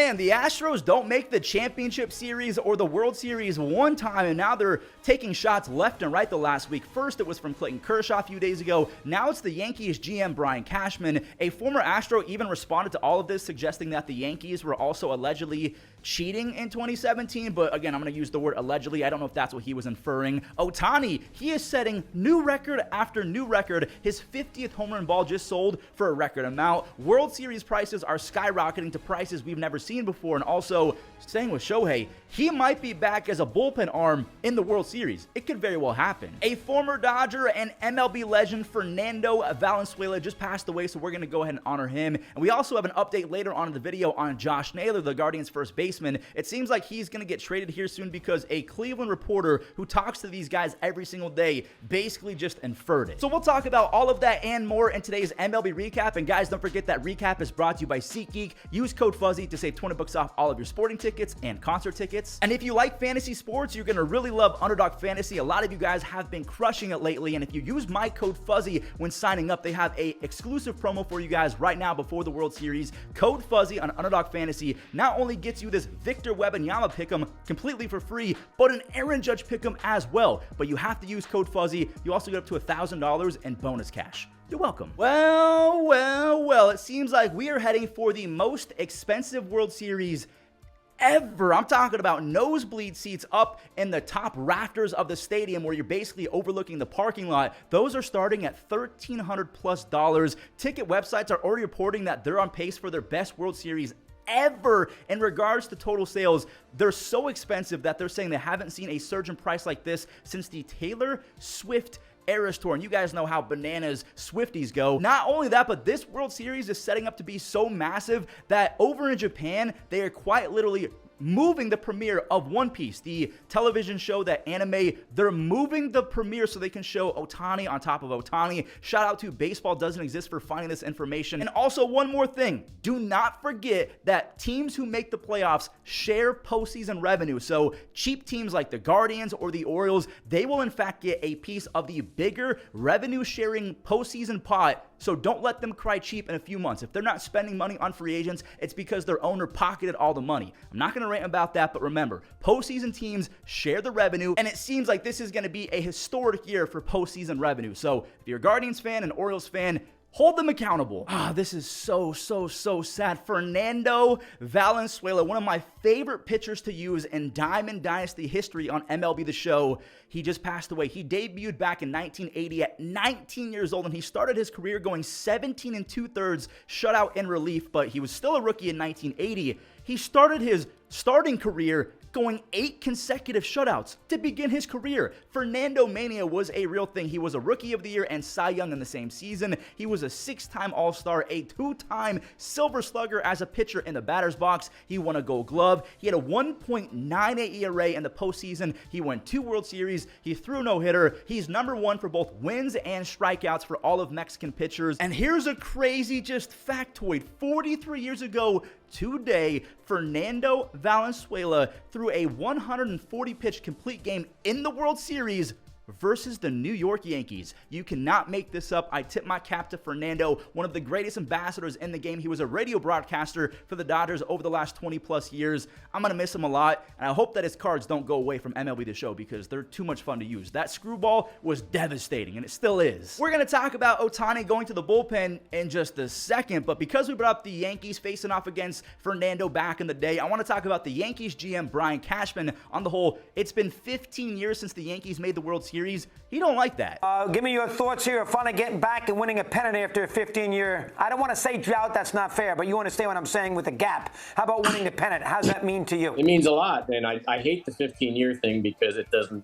man, the Astros don't make the championship series or the World Series one time, and now they're taking shots left and right the last week. First, it was from Clayton Kershaw a few days ago. Now it's the Yankees GM Brian Cashman. A former Astro even responded to all of this, suggesting that the Yankees were also allegedly cheating in 2017. But again, I'm going to use the word allegedly. I don't know if that's what he was inferring. Ohtani, he is setting new record after new record. His 50th home run ball just sold for a record amount. World Series prices are skyrocketing to prices we've never seen before. And also, staying with Shohei, he might be back as a bullpen arm in the World Series. It could very well happen. A former Dodger and MLB legend, Fernando Valenzuela, just passed away, so we're going to go ahead and honor him. And we also have an update later on in the video on Josh Naylor, the Guardians' first baseman. It seems like he's going to get traded here soon because a Cleveland reporter who talks to these guys every single day basically just inferred it. So we'll talk about all of that and more in today's MLB recap. And guys, don't forget that recap is brought to you by SeatGeek. Use code Fuzzy to save 20 bucks off all of your sporting tickets and concert tickets. And if you like fantasy sports, you're going to really love Underdog Fantasy. A lot of you guys have been crushing it lately. And if you use my code Fuzzy when signing up, they have a exclusive promo for you guys right now before the World Series. Code Fuzzy on Underdog Fantasy not only gets you this Victor Wembanyama pick'em completely for free, but an Aaron Judge pick'em as well. But you have to use code Fuzzy. You also get up to $1,000 in bonus cash. You're welcome. Well, it seems like we are heading for the most expensive World Series ever. I'm talking about nosebleed seats up in the top rafters of the stadium where you're basically overlooking the parking lot. Those are starting at $1,300+. Ticket websites are already reporting that they're on pace for their best World Series ever in regards to total sales. They're so expensive that they're saying they haven't seen a surge in price like this since the Taylor Swift Eras Tour, and you guys know how bananas Swifties go. Not only that, but this World Series is setting up to be so massive that over in Japan, they are quite literally moving the premiere of One Piece, the television show that anime. They're moving the premiere so they can show Ohtani on top of Ohtani. Shout out to Baseball Doesn't Exist for finding this information. And also one more thing, do not forget that teams who make the playoffs share postseason revenue. So cheap teams like the Guardians or the Orioles, they will in fact get a piece of the bigger revenue sharing postseason pot. So don't let them cry cheap in a few months. If they're not spending money on free agents, it's because their owner pocketed all the money. I'm not going to rant about that, but remember, postseason teams share the revenue, and it seems like this is going to be a historic year for postseason revenue. So if you're a Guardians fan and Orioles fan, hold them accountable. This is so sad. Fernando Valenzuela, one of my favorite pitchers to use in Diamond Dynasty history on MLB The Show. He just passed away. He debuted back in 1980 at 19 years old, and he started his career going 17 2/3 shutout in relief, but he was still a rookie in 1980. He started his starting career going 8 consecutive shutouts to begin his career. Fernando Mania was a real thing. He was a Rookie of the Year and Cy Young in the same season. He was a 6-time All-Star, a 2-time Silver Slugger as a pitcher in the batter's box. He won a Gold Glove. He had a 1.98 ERA in the postseason. He won 2 World Series. He threw no-hitter. He's #1 for both wins and strikeouts for all of Mexican pitchers. And here's a crazy just factoid. 43 years ago today, Fernando Valenzuela threw a 140-pitch complete game in the World Series versus the New York Yankees. You cannot make this up. I tip my cap to Fernando, one of the greatest ambassadors in the game. He was a radio broadcaster for the Dodgers over the last 20+ years. I'm going to miss him a lot, and I hope that his cards don't go away from MLB The Show because they're too much fun to use. That screwball was devastating, and it still is. We're going to talk about Ohtani going to the bullpen in just a second, but because we brought up the Yankees facing off against Fernando back in the day, I want to talk about the Yankees GM Brian Cashman. On the whole, it's been 15 years since the Yankees made the World Series. He don't like that. Give me your thoughts here of finally getting back and winning a pennant after a 15-year, I don't want to say drought, that's not fair, but you understand what I'm saying with the gap. How about winning the pennant? How does that mean to you? It means a lot, and I hate the 15-year thing because it doesn't,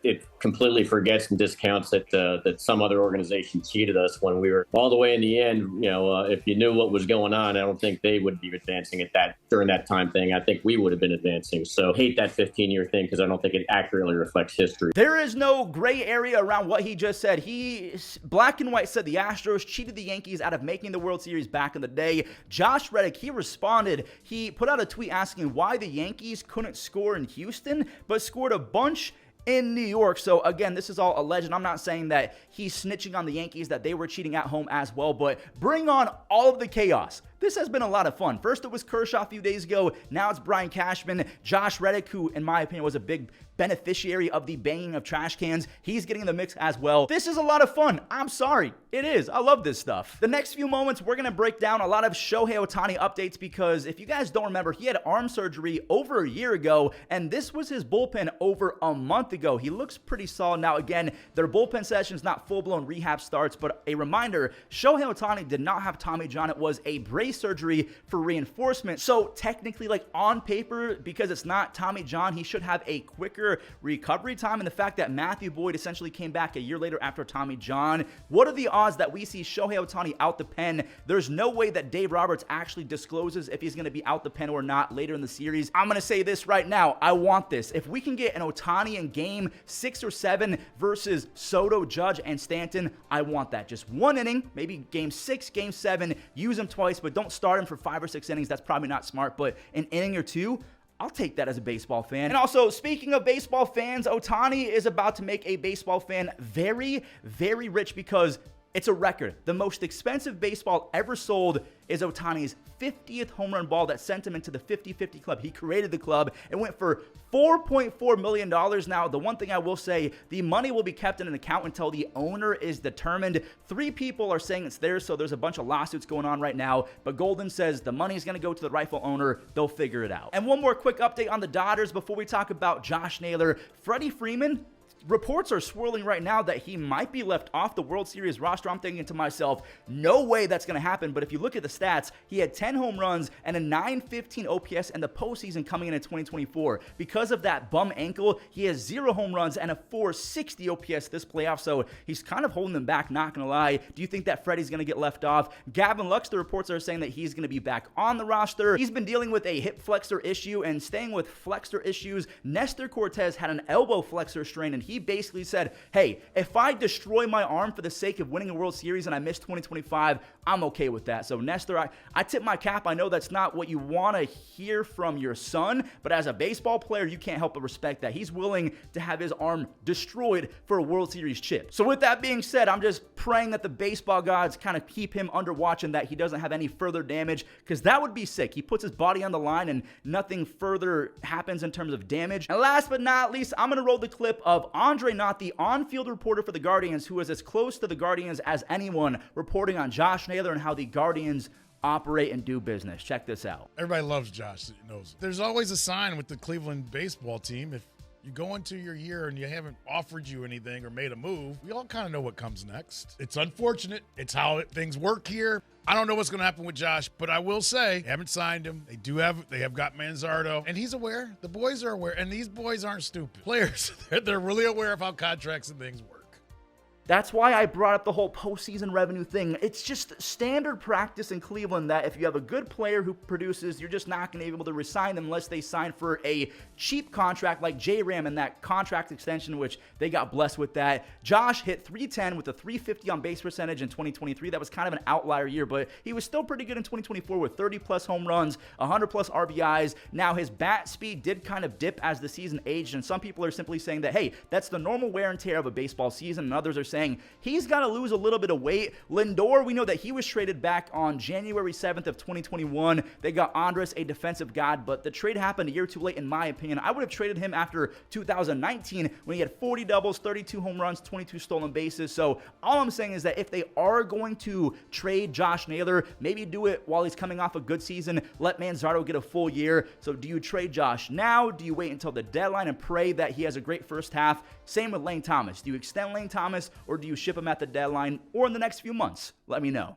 it completely forgets and discounts that some other organization cheated us when we were all the way in the end. You know, if you knew what was going on, I don't think they would be advancing at that during that time thing. I think we would have been advancing. So hate that 15-year thing because I don't think it accurately reflects history. There is no gray area around what he just said. He black and white said the Astros cheated the Yankees out of making the World Series back in the day. Josh Reddick, he responded. He put out a tweet asking why the Yankees couldn't score in Houston, but scored a bunch in New York. So again, this is all alleged. I'm not saying that he's snitching on the Yankees, that they were cheating at home as well, but bring on all of the chaos. This has been a lot of fun. First it was Kershaw a few days ago. Now it's Brian Cashman. Josh Reddick, who in my opinion was a big beneficiary of the banging of trash cans. He's getting in the mix as well. This is a lot of fun. I'm sorry. It is. I love this stuff. The next few moments, we're going to break down a lot of Shohei Ohtani updates because if you guys don't remember, he had arm surgery over a year ago, and this was his bullpen over a month ago. He looks pretty solid. Now, again, their bullpen sessions, not full-blown rehab starts, but a reminder, Shohei Ohtani did not have Tommy John. It was a brace surgery for reinforcement. So technically, like on paper, because it's not Tommy John, he should have a quicker recovery time. And the fact that Matthew Boyd essentially came back a year later after Tommy John, what are the odds that we see Shohei Ohtani out the pen? There's no way that Dave Roberts actually discloses if he's going to be out the pen or not later in the series. I'm going to say this right now. I want this. If we can get an Ohtani in game 6 or 7 versus Soto, Judge, and Stanton, I want that. Just one inning, maybe game 6, game 7, use him twice, but don't start him for 5 or 6 innings. That's probably not smart, but an inning or 2, I'll take that as a baseball fan. And also, speaking of baseball fans, Ohtani is about to make a baseball fan very, very rich because it's a record. The most expensive baseball ever sold is Ohtani's 50th home run ball that sent him into the 50-50 club. He created the club and went for $4.4 million. Now, the one thing I will say, the money will be kept in an account until the owner is determined. 3 people are saying it's theirs, so there's a bunch of lawsuits going on right now. But Golden says the money is going to go to the rightful owner. They'll figure it out. And one more quick update on the Dodgers before we talk about Josh Naylor. Freddie Freeman, reports are swirling right now that he might be left off the World Series roster. I'm thinking to myself, no way that's going to happen. But if you look at the stats, he had 10 home runs and a .915 OPS in the postseason coming in 2024. Because of that bum ankle, he has 0 home runs and a .460 OPS this playoff. So he's kind of holding them back, not going to lie. Do you think that Freddie's going to get left off? Gavin Lux, the reports are saying that he's going to be back on the roster. He's been dealing with a hip flexor issue, and staying with flexor issues, Nestor Cortez had an elbow flexor strain, and he basically said, hey, if I destroy my arm for the sake of winning a World Series and I miss 2025, I'm okay with that. So Nestor, I tip my cap. I know that's not what you want to hear from your son, but as a baseball player, you can't help but respect that. He's willing to have his arm destroyed for a World Series chip. So with that being said, I'm just praying that the baseball gods kind of keep him under watch and that he doesn't have any further damage, because that would be sick. He puts his body on the line and nothing further happens in terms of damage. And last but not least, I'm going to roll the clip of Andre Knott, the on-field reporter for the Guardians, who is as close to the Guardians as anyone, reporting on Josh Naylor and how the Guardians operate and do business. Check this out. Everybody loves Josh, knows. There's always a sign with the Cleveland baseball team. If you go into your year and you haven't offered you anything or made a move, we all kind of know what comes next. It's unfortunate. It's how things work here. I don't know what's going to happen with Josh, but I will say, they haven't signed him. They have got Manzardo, and he's aware. The boys are aware, and these boys aren't stupid. Players, they're really aware of how contracts and things work. That's why I brought up the whole postseason revenue thing. It's just standard practice in Cleveland that if you have a good player who produces, you're just not going to be able to resign them unless they sign for a cheap contract like J-Ram and that contract extension, which they got blessed with that. Josh hit .310 with a .350 on base percentage in 2023. That was kind of an outlier year, but he was still pretty good in 2024 with 30-plus home runs, 100-plus RBIs. Now, his bat speed did kind of dip as the season aged, and some people are simply saying that, hey, that's the normal wear and tear of a baseball season, and others are saying he's got to lose a little bit of weight. Lindor, we know that he was traded back on January 7th of 2021. They got Andres, a defensive god, but the trade happened a year too late, in my opinion. I would have traded him after 2019 when he had 40 doubles, 32 home runs, 22 stolen bases. So all I'm saying is that if they are going to trade Josh Naylor, maybe do it while he's coming off a good season. Let Manzardo get a full year. So do you trade Josh now? Do you wait until the deadline and pray that he has a great first half? Same with Lane Thomas. Do you extend Lane Thomas, or do you ship him at the deadline or in the next few months? Let me know.